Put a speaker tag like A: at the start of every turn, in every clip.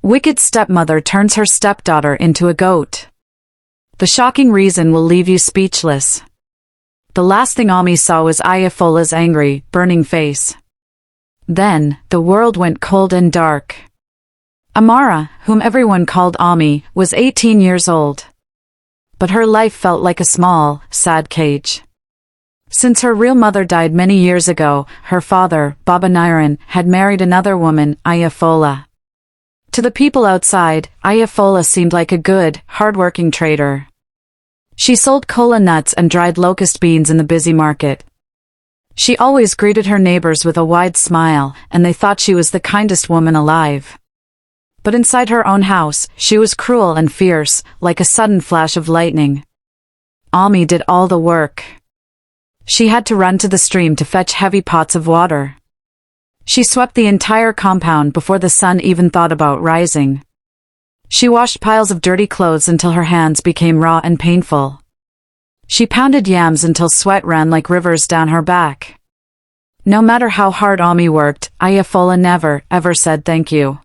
A: Wicked stepmother turns her stepdaughter into a goat. The shocking reason will leave you speechless. The last thing Ami saw was Ayafola's angry, burning face. Then, the world went cold and dark. Amara, whom everyone called Ami, was 18 years old. But her life felt like a small, sad cage. Since her real mother died many years ago, her father, Baba Nairan, had married another woman, Ayafola. To the people outside, Ayafola seemed like a good, hard-working trader. She sold kola nuts and dried locust beans in the busy market. She always greeted her neighbors with a wide smile, and they thought she was the kindest woman alive. But inside her own house, she was cruel and fierce, like a sudden flash of lightning. Ami did all the work. She had to run to the stream to fetch heavy pots of water. She swept the entire compound before the sun even thought about rising. She washed piles of dirty clothes until her hands became raw and painful. She pounded yams until sweat ran like rivers down her back. No matter how hard Ami worked, Ayafola never, ever said thank you.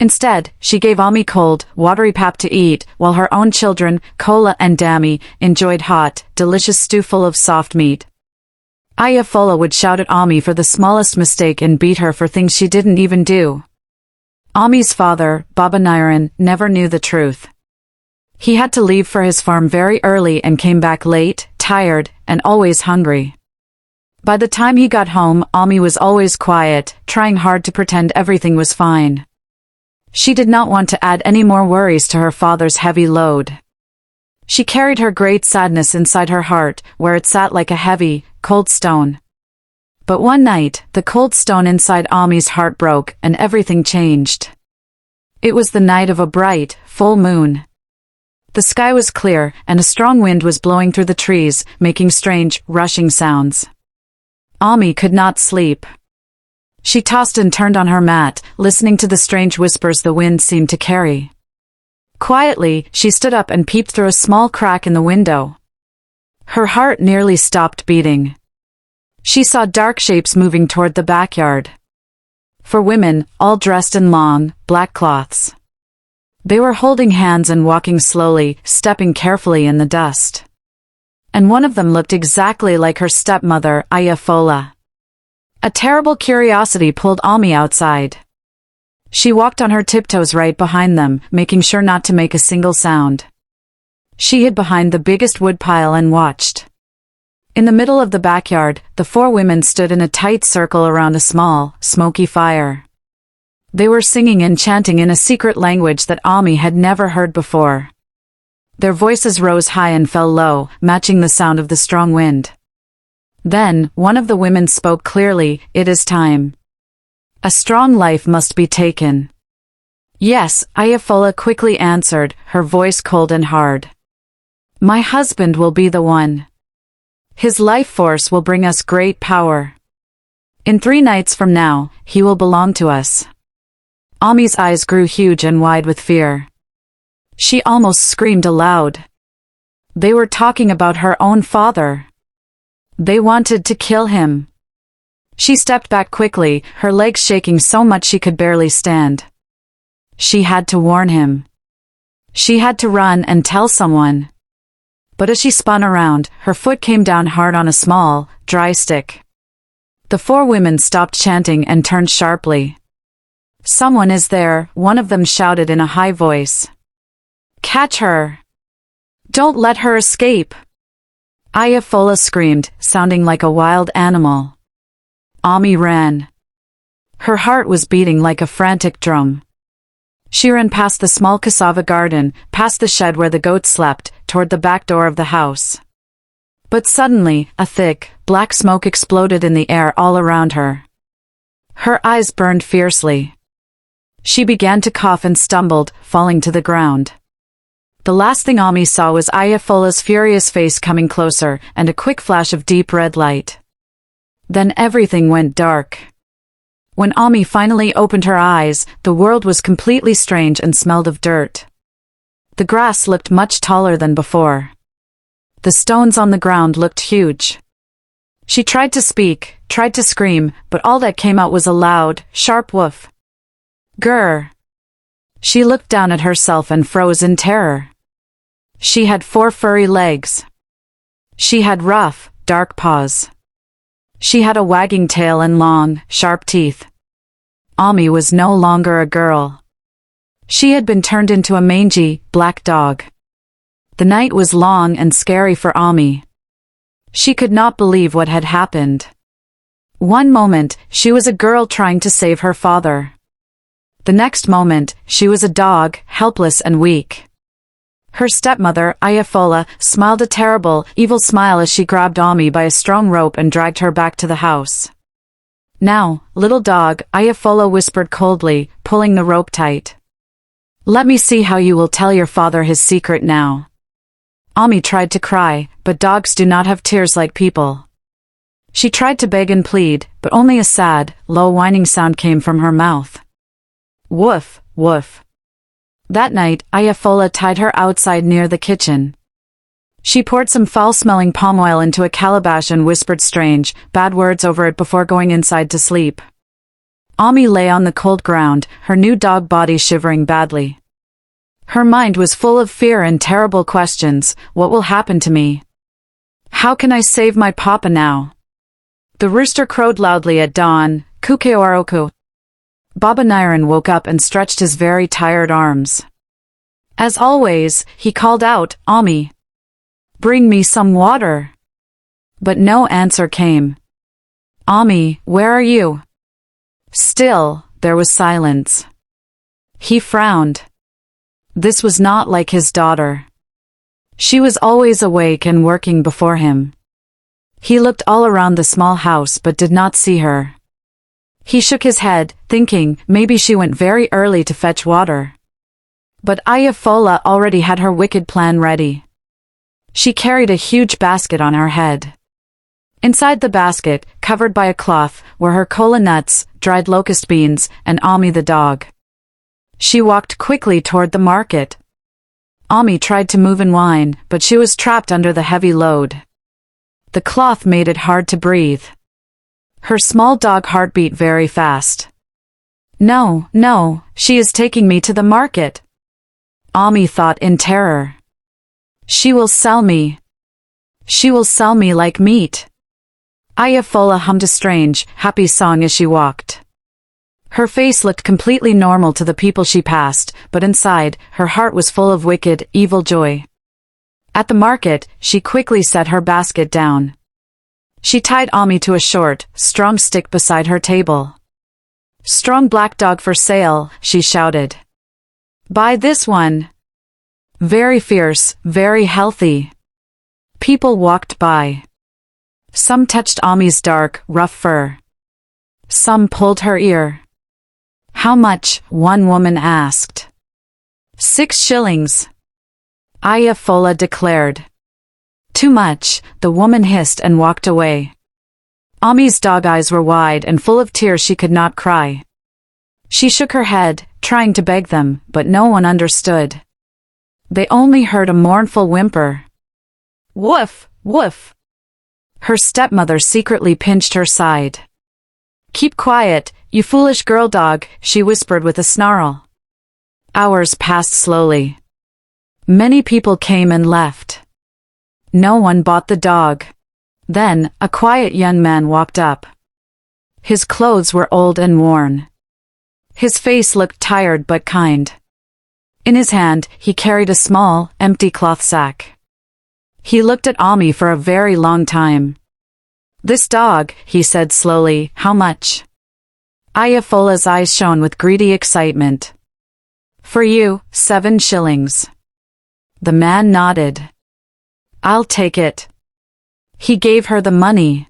A: Instead, she gave Ami cold, watery pap to eat, while her own children, Kola and Dami, enjoyed hot, delicious stew full of soft meat. Ayafola would shout at Ami for the smallest mistake and beat her for things she didn't even do. Ami's father, Baba Nairan, never knew the truth. He had to leave for his farm very early and came back late, tired, and always hungry. By the time he got home, Ami was always quiet, trying hard to pretend everything was fine. She did not want to add any more worries to her father's heavy load. She carried her great sadness inside her heart, where it sat like a heavy, cold stone. But one night, the cold stone inside Ami's heart broke, and everything changed. It was the night of a bright, full moon. The sky was clear, and a strong wind was blowing through the trees, making strange, rushing sounds. Ami could not sleep. She tossed and turned on her mat, listening to the strange whispers the wind seemed to carry. Quietly, she stood up and peeped through a small crack in the window. Her heart nearly stopped beating. She saw dark shapes moving toward the backyard. 4 women, all dressed in long, black cloths. They were holding hands and walking slowly, stepping carefully in the dust. And one of them looked exactly like her stepmother, Ayafola. A terrible curiosity pulled Ami outside. She walked on her tiptoes right behind them, making sure not to make a single sound. She hid behind the biggest woodpile and watched. In the middle of the backyard, the 4 women stood in a tight circle around a small, smoky fire. They were singing and chanting in a secret language that Ami had never heard before. Their voices rose high and fell low, matching the sound of the strong wind. Then, one of the women spoke clearly, "It is time. A strong life must be taken." "Yes," Ayafola quickly answered, her voice cold and hard. "My husband will be the one. His life force will bring us great power. In 3 nights from now, he will belong to us." Ami's eyes grew huge and wide with fear. She almost screamed aloud. They were talking about her own father. They wanted to kill him. She stepped back quickly, her legs shaking so much she could barely stand. She had to warn him. She had to run and tell someone. But as she spun around, her foot came down hard on a small, dry stick. The 4 women stopped chanting and turned sharply. "Someone is there," one of them shouted in a high voice. "Catch her! Don't let her escape!" Ayafola screamed, sounding like a wild animal. Ami ran. Her heart was beating like a frantic drum. She ran past the small cassava garden, past the shed where the goats slept, toward the back door of the house. But suddenly, a thick, black smoke exploded in the air all around her. Her eyes burned fiercely. She began to cough and stumbled, falling to the ground. The last thing Ami saw was Ayafola's furious face coming closer, and a quick flash of deep red light. Then everything went dark. When Ami finally opened her eyes, the world was completely strange and smelled of dirt. The grass looked much taller than before. The stones on the ground looked huge. She tried to speak, tried to scream, but all that came out was a loud, sharp woof. Grr. She looked down at herself and froze in terror. She had 4 furry legs. She had rough, dark paws. She had a wagging tail and long, sharp teeth. Ami was no longer a girl. She had been turned into a mangy, black dog. The night was long and scary for Ami. She could not believe what had happened. One moment, she was a girl trying to save her father. The next moment, she was a dog, helpless and weak. Her stepmother, Ayafola, smiled a terrible, evil smile as she grabbed Ami by a strong rope and dragged her back to the house. "Now, little dog," Ayafola whispered coldly, pulling the rope tight. "Let me see how you will tell your father his secret now." Ami tried to cry, but dogs do not have tears like people. She tried to beg and plead, but only a sad, low whining sound came from her mouth. Woof, woof. That night, Ayafola tied her outside near the kitchen. She poured some foul-smelling palm oil into a calabash and whispered strange, bad words over it before going inside to sleep. Ami lay on the cold ground, her new dog body shivering badly. Her mind was full of fear and terrible questions. What will happen to me? How can I save my papa now? The rooster crowed loudly at dawn. Kukeoroku. Baba Nyron woke up and stretched his very tired arms. As always, he called out, "Ami, bring me some water." But no answer came. "Ami, where are you?" Still, there was silence. He frowned. This was not like his daughter. She was always awake and working before him. He looked all around the small house but did not see her. He shook his head, thinking maybe she went very early to fetch water. But Ayafola already had her wicked plan ready. She carried a huge basket on her head. Inside the basket, covered by a cloth, were her cola nuts, dried locust beans, and Ami the dog. She walked quickly toward the market. Ami tried to move and whine, but she was trapped under the heavy load. The cloth made it hard to breathe. Her small dog heart beat very fast. No, no, she is taking me to the market. Ami thought in terror. She will sell me. She will sell me like meat. Ayafola hummed a strange, happy song as she walked. Her face looked completely normal to the people she passed, but inside, her heart was full of wicked, evil joy. At the market, she quickly set her basket down. She tied Ami to a short, strong stick beside her table. "Strong black dog for sale," she shouted. "Buy this one. Very fierce, very healthy." People walked by. Some touched Ami's dark, rough fur. Some pulled her ear. "How much?" one woman asked. 6 shillings. Ayafola declared. "Too much," the woman hissed and walked away. Ami's dog eyes were wide and full of tears. She could not cry. She shook her head, trying to beg them, but no one understood. They only heard a mournful whimper. Woof, woof. Her stepmother secretly pinched her side. "Keep quiet, you foolish girl dog," she whispered with a snarl. Hours passed slowly. Many people came and left. No one bought the dog. Then, a quiet young man walked up. His clothes were old and worn. His face looked tired but kind. In his hand, he carried a small, empty cloth sack. He looked at Ami for a very long time. "This dog," he said slowly, "how much?" Ayafola's eyes shone with greedy excitement. "For you, 7 shillings. The man nodded. "I'll take it." He gave her the money.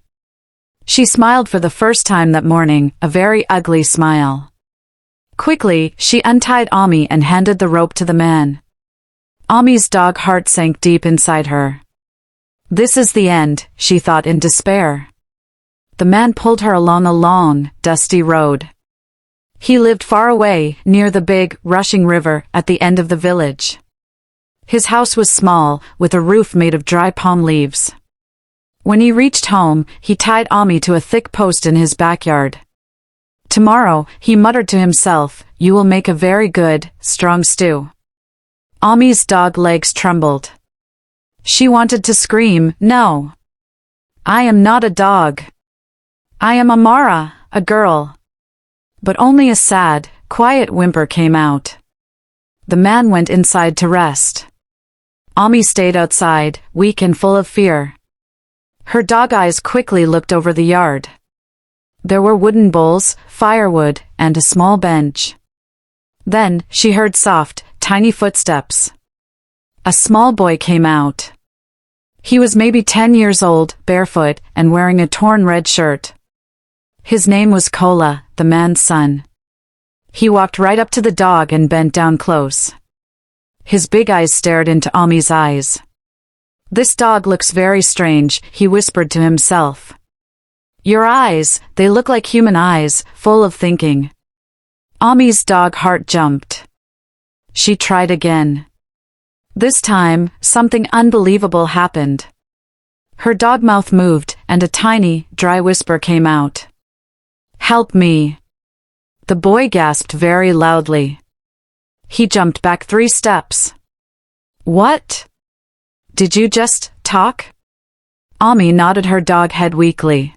A: She smiled for the first time that morning, a very ugly smile. Quickly, she untied Ami and handed the rope to the man. Ami's dog heart sank deep inside her. This is the end, she thought in despair. The man pulled her along a long, dusty road. He lived far away, near the big, rushing river, at the end of the village. His house was small, with a roof made of dry palm leaves. When he reached home, he tied Ami to a thick post in his backyard. Tomorrow, he muttered to himself, you will make a very good, strong stew. Ami's dog legs trembled. She wanted to scream, no. I am not a dog. I am Amara, a girl. But only a sad, quiet whimper came out. The man went inside to rest. Ami stayed outside, weak and full of fear. Her dog eyes quickly looked over the yard. There were wooden bowls, firewood, and a small bench. Then, she heard soft, tiny footsteps. A small boy came out. He was maybe 10 years old, barefoot, and wearing a torn red shirt. His name was Kola, the man's son. He walked right up to the dog and bent down close. His big eyes stared into Ami's eyes. This dog looks very strange, he whispered to himself. Your eyes, they look like human eyes, full of thinking. Ami's dog heart jumped. She tried again. This time, something unbelievable happened. Her dog mouth moved, and a tiny, dry whisper came out. Help me. The boy gasped very loudly. He jumped back 3 steps. What? Did you just talk? Ami nodded her dog head weakly.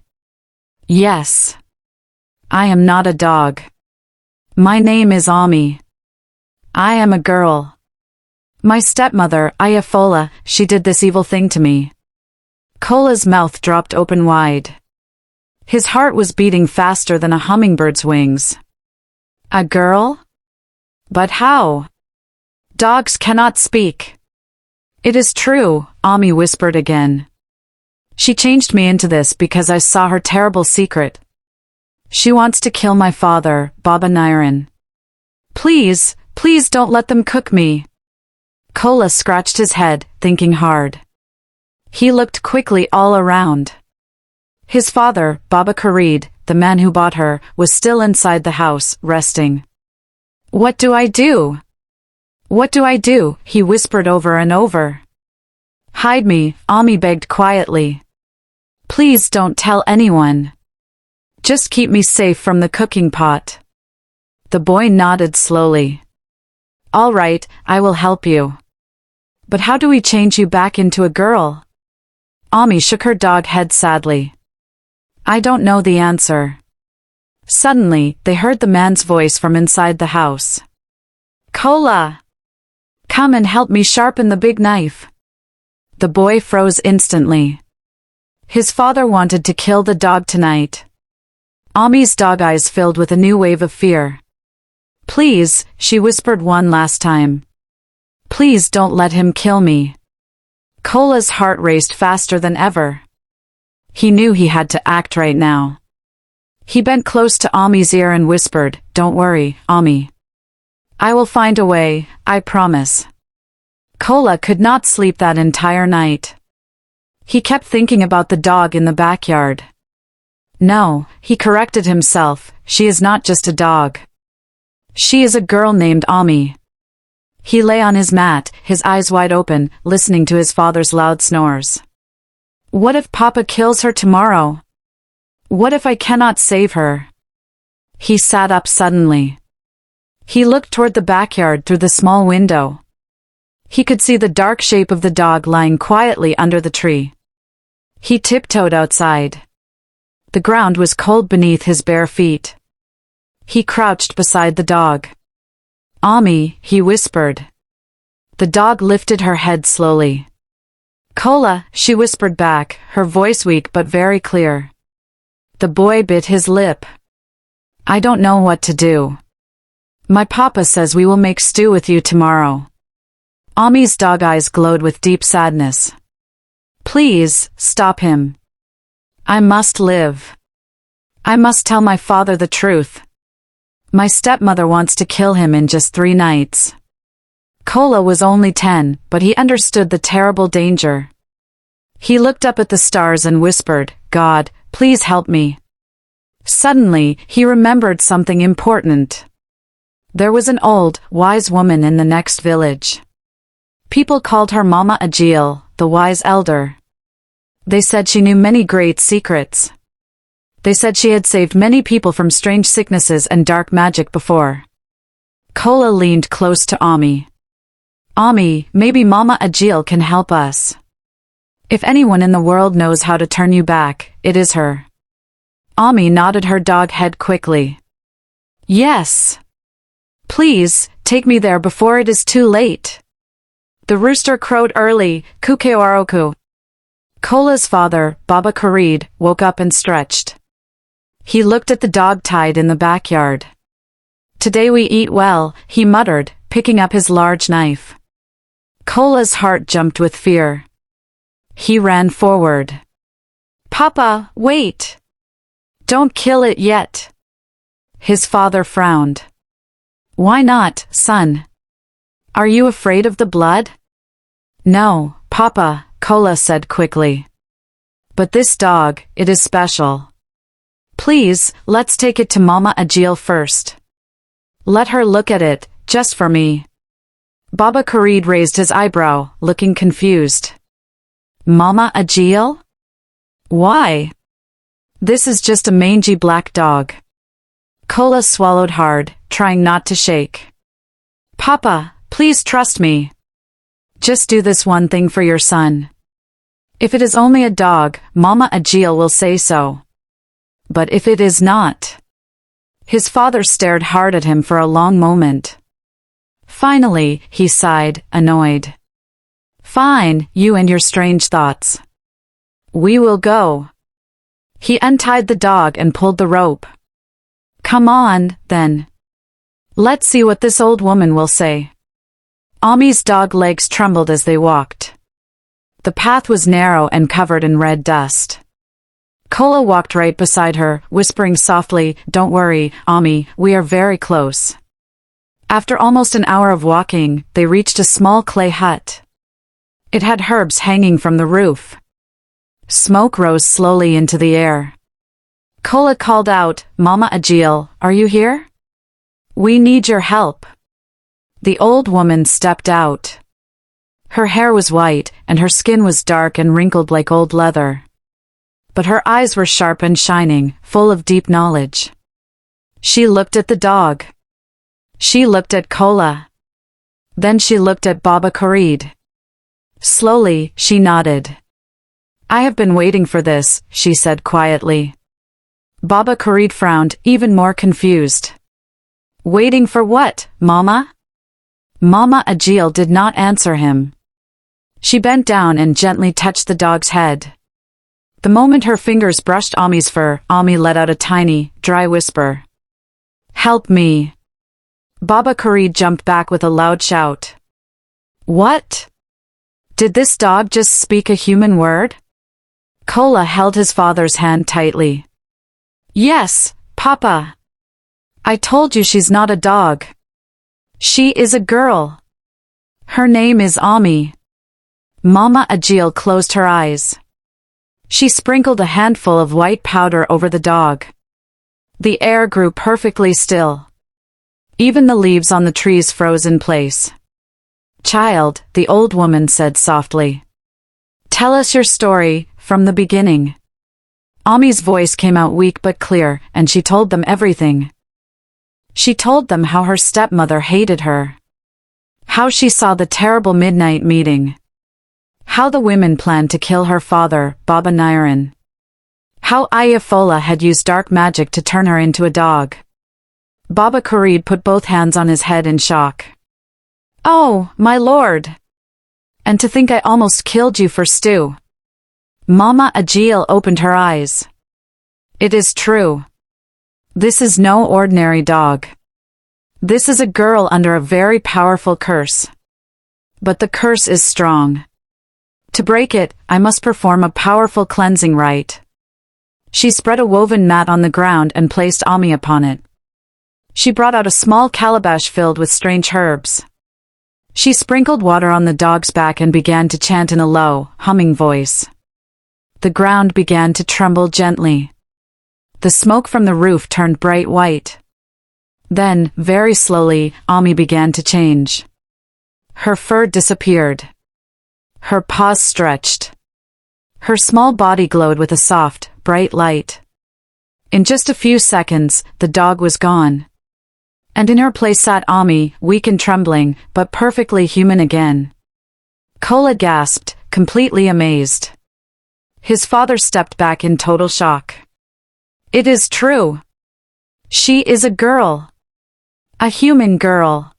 A: Yes. I am not a dog. My name is Ami. I am a girl. My stepmother, Ayafola, she did this evil thing to me. Kola's mouth dropped open wide. His heart was beating faster than a hummingbird's wings. A girl? But how? Dogs cannot speak. It is true, Ami whispered again. She changed me into this because I saw her terrible secret. She wants to kill my father, Baba Nairan. Please, please don't let them cook me. Kola scratched his head, thinking hard. He looked quickly all around. His father, Baba Khalid, the man who bought her, was still inside the house, resting. What do I do? What do I do? He whispered over and over. Hide me, Ami begged quietly. Please don't tell anyone. Just keep me safe from the cooking pot. The boy nodded slowly. All right, I will help you. But how do we change you back into a girl? Ami shook her dog head sadly. I don't know the answer. Suddenly, they heard the man's voice from inside the house. Kola! Come and help me sharpen the big knife. The boy froze instantly. His father wanted to kill the dog tonight. Ami's dog eyes filled with a new wave of fear. Please, she whispered one last time. Please don't let him kill me. Kola's heart raced faster than ever. He knew he had to act right now. He bent close to Ami's ear and whispered, Don't worry, Ami. I will find a way, I promise. Kola could not sleep that entire night. He kept thinking about the dog in the backyard. No, he corrected himself, she is not just a dog. She is a girl named Ami. He lay on his mat, his eyes wide open, listening to his father's loud snores. What if Papa kills her tomorrow? What if I cannot save her? He sat up suddenly. He looked toward the backyard through the small window. He could see the dark shape of the dog lying quietly under the tree. He tiptoed outside. The ground was cold beneath his bare feet. He crouched beside the dog. Ami, he whispered. The dog lifted her head slowly. Kola, she whispered back, her voice weak but very clear. The boy bit his lip. I don't know what to do. My papa says we will make stew with you tomorrow. Ami's dog eyes glowed with deep sadness. Please, stop him. I must live. I must tell my father the truth. My stepmother wants to kill him in just 3 nights. Kola was only 10, but he understood the terrible danger. He looked up at the stars and whispered, God, please help me. Suddenly, he remembered something important. There was an old, wise woman in the next village. People called her Mama Agil, the wise elder. They said she knew many great secrets. They said she had saved many people from strange sicknesses and dark magic before. Kola leaned close to Ami. Ami, maybe Mama Agil can help us. If anyone in the world knows how to turn you back, it is her. Ami nodded her dog head quickly. Yes. Please, take me there before it is too late. The rooster crowed early, kukeoroku. Kola's father, Baba Karid, woke up and stretched. He looked at the dog tied in the backyard. Today we eat well, he muttered, picking up his large knife. Kola's heart jumped with fear. He ran forward. Papa, wait! Don't kill it yet. His father frowned. Why not, son? Are you afraid of the blood? No, Papa, Kola said quickly. But this dog, it is special. Please, let's take it to Mama Agil first. Let her look at it, just for me. Baba Karid raised his eyebrow, looking confused. Mama Agil? Why? This is just a mangy black dog. Kola swallowed hard, trying not to shake. Papa, please trust me. Just do this one thing for your son. If it is only a dog, Mama Agil will say so. But if it is not? His father stared hard at him for a long moment. Finally, he sighed, annoyed. Fine, you and your strange thoughts. We will go. He untied the dog and pulled the rope. Come on, then. Let's see what this old woman will say. Ami's dog legs trembled as they walked. The path was narrow and covered in red dust. Kola walked right beside her, whispering softly, Don't worry, Ami, we are very close. After almost an hour of walking, they reached a small clay hut. It had herbs hanging from the roof. Smoke rose slowly into the air. Kola called out, Mama Agil, are you here? We need your help. The old woman stepped out. Her hair was white, and her skin was dark and wrinkled like old leather. But her eyes were sharp and shining, full of deep knowledge. She looked at the dog. She looked at Kola. Then she looked at Baba Karid. Slowly, she nodded. I have been waiting for this, she said quietly. Baba Karid frowned, even more confused. Waiting for what, Mama? Mama Agil did not answer him. She bent down and gently touched the dog's head. The moment her fingers brushed Ami's fur, Ami let out a tiny, dry whisper. Help me. Baba Karid jumped back with a loud shout. What? Did this dog just speak a human word? Kola held his father's hand tightly. Yes, Papa. I told you she's not a dog. She is a girl. Her name is Ami. Mama Agil closed her eyes. She sprinkled a handful of white powder over the dog. The air grew perfectly still. Even the leaves on the trees froze in place. Child, the old woman said softly. Tell us your story, from the beginning. Ami's voice came out weak but clear, and she told them everything. She told them how her stepmother hated her. How she saw the terrible midnight meeting. How the women planned to kill her father, Baba Nairan. How Ayafola had used dark magic to turn her into a dog. Baba Karid put both hands on his head in shock. Oh, my lord! And to think I almost killed you for stew. Mama Agil opened her eyes. It is true. This is no ordinary dog. This is a girl under a very powerful curse. But the curse is strong. To break it, I must perform a powerful cleansing rite. She spread a woven mat on the ground and placed Ami upon it. She brought out a small calabash filled with strange herbs. She sprinkled water on the dog's back and began to chant in a low, humming voice. The ground began to tremble gently. The smoke from the roof turned bright white. Then, very slowly, Ami began to change. Her fur disappeared. Her paws stretched. Her small body glowed with a soft, bright light. In just a few seconds, the dog was gone. And in her place sat Ami, weak and trembling, but perfectly human again. Kola gasped, completely amazed. His father stepped back in total shock. It is true. She is a girl. A human girl.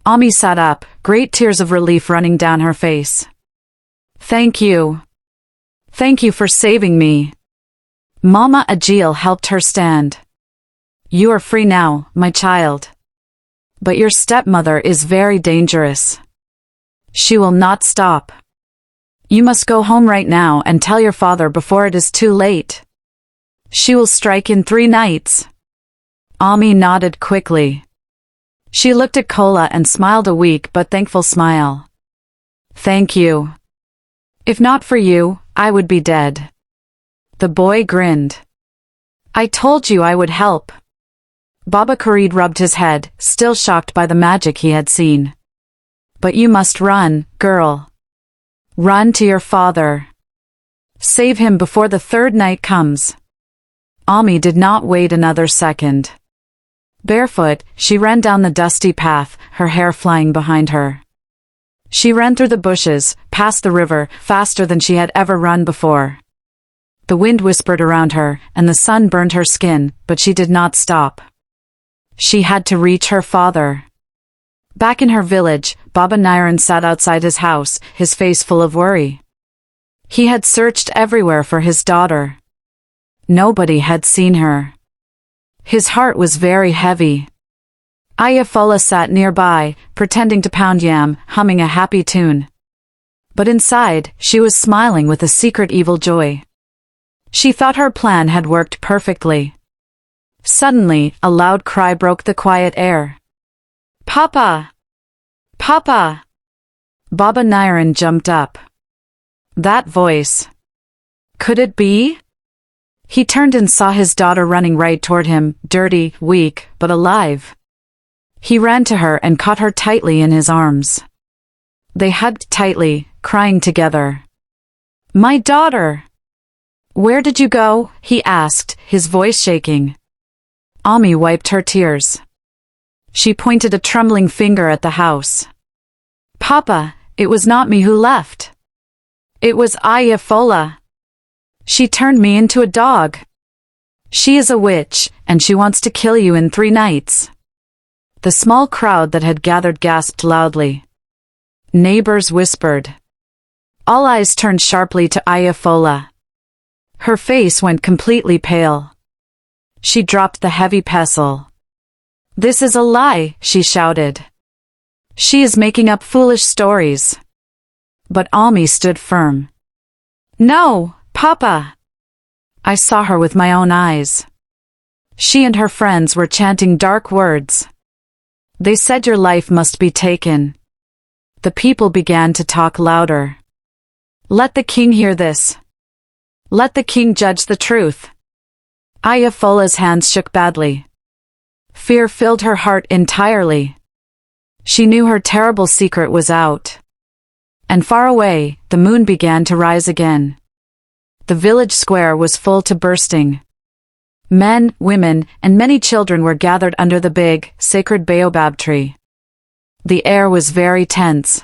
A: Ami sat up, great tears of relief running down her face. Thank you. Thank you for saving me. Mama Agil helped her stand. You are free now, my child. But your stepmother is very dangerous. She will not stop. You must go home right now and tell your father before it is too late. She will strike in 3 nights. Ami nodded quickly. She looked at Kola and smiled a weak but thankful smile. Thank you. If not for you, I would be dead. The boy grinned. I told you I would help. Baba Khalid rubbed his head, still shocked by the magic he had seen. But you must run, girl. Run to your father. Save him before the 3rd night comes. Ami did not wait another second. Barefoot, she ran down the dusty path, her hair flying behind her. She ran through the bushes, past the river, faster than she had ever run before. The wind whispered around her, and the sun burned her skin, but she did not stop. She had to reach her father. Back in her village, Baba Nairan sat outside his house, his face full of worry. He had searched everywhere for his daughter. Nobody had seen her. His heart was very heavy. Ayafullah sat nearby, pretending to pound yam, humming a happy tune. But inside, she was smiling with a secret evil joy. She thought her plan had worked perfectly. Suddenly, a loud cry broke the quiet air. Papa! Papa! Baba Nairan jumped up. That voice. Could it be? He turned and saw his daughter running right toward him, dirty, weak, but alive. He ran to her and caught her tightly in his arms. They hugged tightly, crying together. My daughter! Where did you go? He asked, his voice shaking. Ami wiped her tears. She pointed a trembling finger at the house. Papa, it was not me who left. It was Ayafullah. She turned me into a dog. She is a witch, and she wants to kill you in 3 nights. The small crowd that had gathered gasped loudly. Neighbors whispered. All eyes turned sharply to Ayafullah. Her face went completely pale. She dropped the heavy pestle. This is a lie, she shouted. She is making up foolish stories. But Ami stood firm. No, Papa! I saw her with my own eyes. She and her friends were chanting dark words. They said your life must be taken. The people began to talk louder. Let the king hear this. Let the king judge the truth. Ayafullah's hands shook badly. Fear filled her heart entirely. She knew her terrible secret was out. And far away, the moon began to rise again. The village square was full to bursting. Men, women, and many children were gathered under the big, sacred baobab tree. The air was very tense.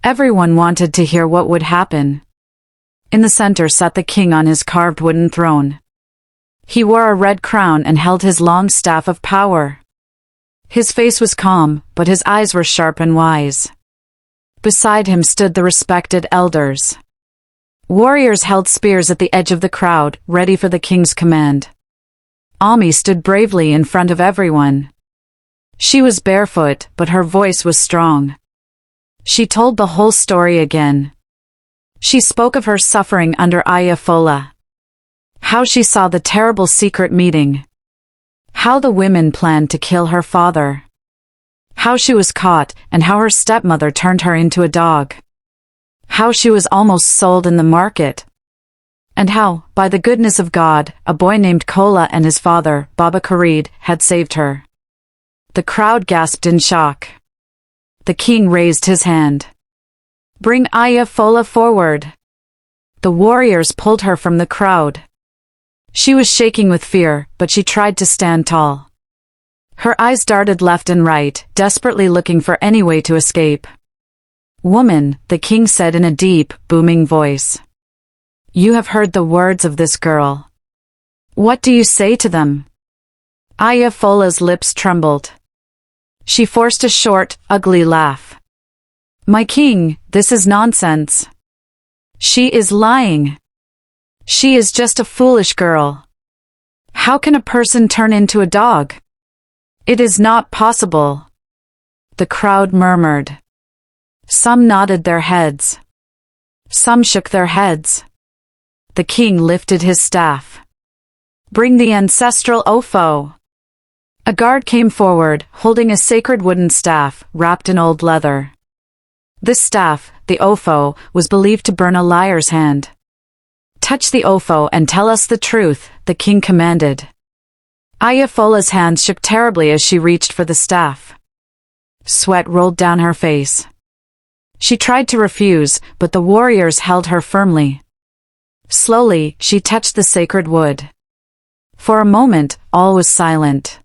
A: Everyone wanted to hear what would happen. In the center sat the king on his carved wooden throne. He wore a red crown and held his long staff of power. His face was calm, but his eyes were sharp and wise. Beside him stood the respected elders. Warriors held spears at the edge of the crowd, ready for the king's command. Ami stood bravely in front of everyone. She was barefoot, but her voice was strong. She told the whole story again. She spoke of her suffering under Ayafullah. How she saw the terrible secret meeting. How the women planned to kill her father. How she was caught, and how her stepmother turned her into a dog. How she was almost sold in the market. And how, by the goodness of God, a boy named Kola and his father, Baba Khalid, had saved her. The crowd gasped in shock. The king raised his hand. Bring Ayafullah forward. The warriors pulled her from the crowd. She was shaking with fear, but she tried to stand tall. Her eyes darted left and right, desperately looking for any way to escape. "Woman," the king said in a deep, booming voice. "You have heard the words of this girl. What do you say to them?" Ayafola's lips trembled. She forced a short, ugly laugh. "My king, this is nonsense. She is lying. She is just a foolish girl. How can a person turn into a dog? It is not possible." The crowd murmured. Some nodded their heads. Some shook their heads. The king lifted his staff. "Bring the ancestral Ofo." A guard came forward, holding a sacred wooden staff, wrapped in old leather. This staff, the Ofo, was believed to burn a liar's hand. "Touch the Ofo and tell us the truth," the king commanded. Ayafola's hands shook terribly as she reached for the staff. Sweat rolled down her face. She tried to refuse, but the warriors held her firmly. Slowly, she touched the sacred wood. For a moment, all was silent.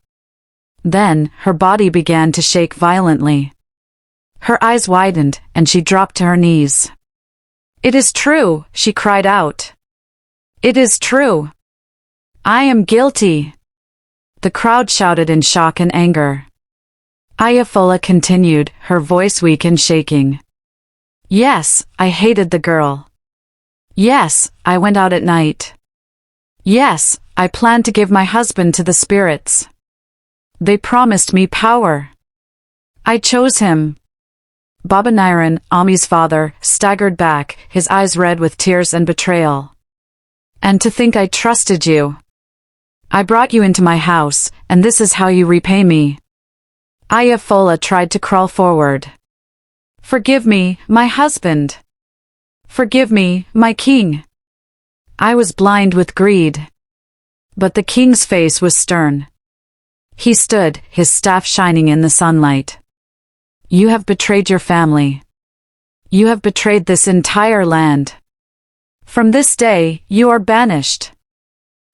A: Then, her body began to shake violently. Her eyes widened, and she dropped to her knees. "It is true," she cried out. "It is true. I am guilty." The crowd shouted in shock and anger. Ayafola continued, her voice weak and shaking. "Yes, I hated the girl. Yes, I went out at night. Yes, I planned to give my husband to the spirits. They promised me power. I chose him." Baba Nairan, Ami's father, staggered back, his eyes red with tears and betrayal. "And to think I trusted you. I brought you into my house, and this is how you repay me." Ayafola tried to crawl forward. "Forgive me, my husband. Forgive me, my king. I was blind with greed." But the king's face was stern. He stood, his staff shining in the sunlight. "You have betrayed your family. You have betrayed this entire land. From this day, you are banished.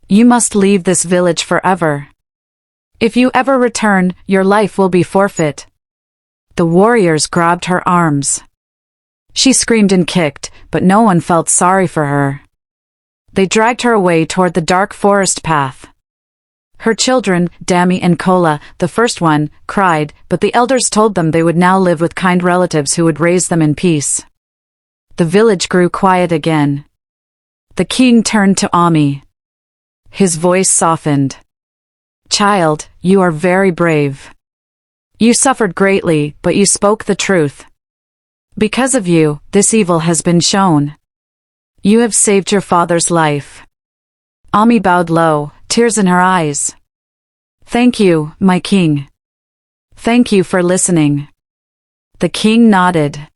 A: You must leave this village forever. If you ever return, your life will be forfeit." The warriors grabbed her arms. She screamed and kicked, but no one felt sorry for her. They dragged her away toward the dark forest path. Her children, Dami and Kola, the first one, cried, but the elders told them they would now live with kind relatives who would raise them in peace. The village grew quiet again. The king turned to Ami. His voice softened. "Child, you are very brave. You suffered greatly, but you spoke the truth. Because of you, this evil has been shown. You have saved your father's life." Ami bowed low, tears in her eyes. "Thank you, my king. Thank you for listening." The king nodded.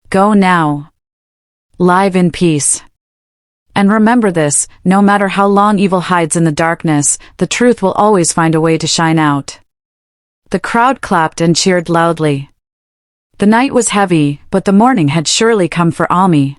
A: "Go now. Live in peace. And remember this, no matter how long evil hides in the darkness, the truth will always find a way to shine out." The crowd clapped and cheered loudly. The night was heavy, but the morning had surely come for Ami.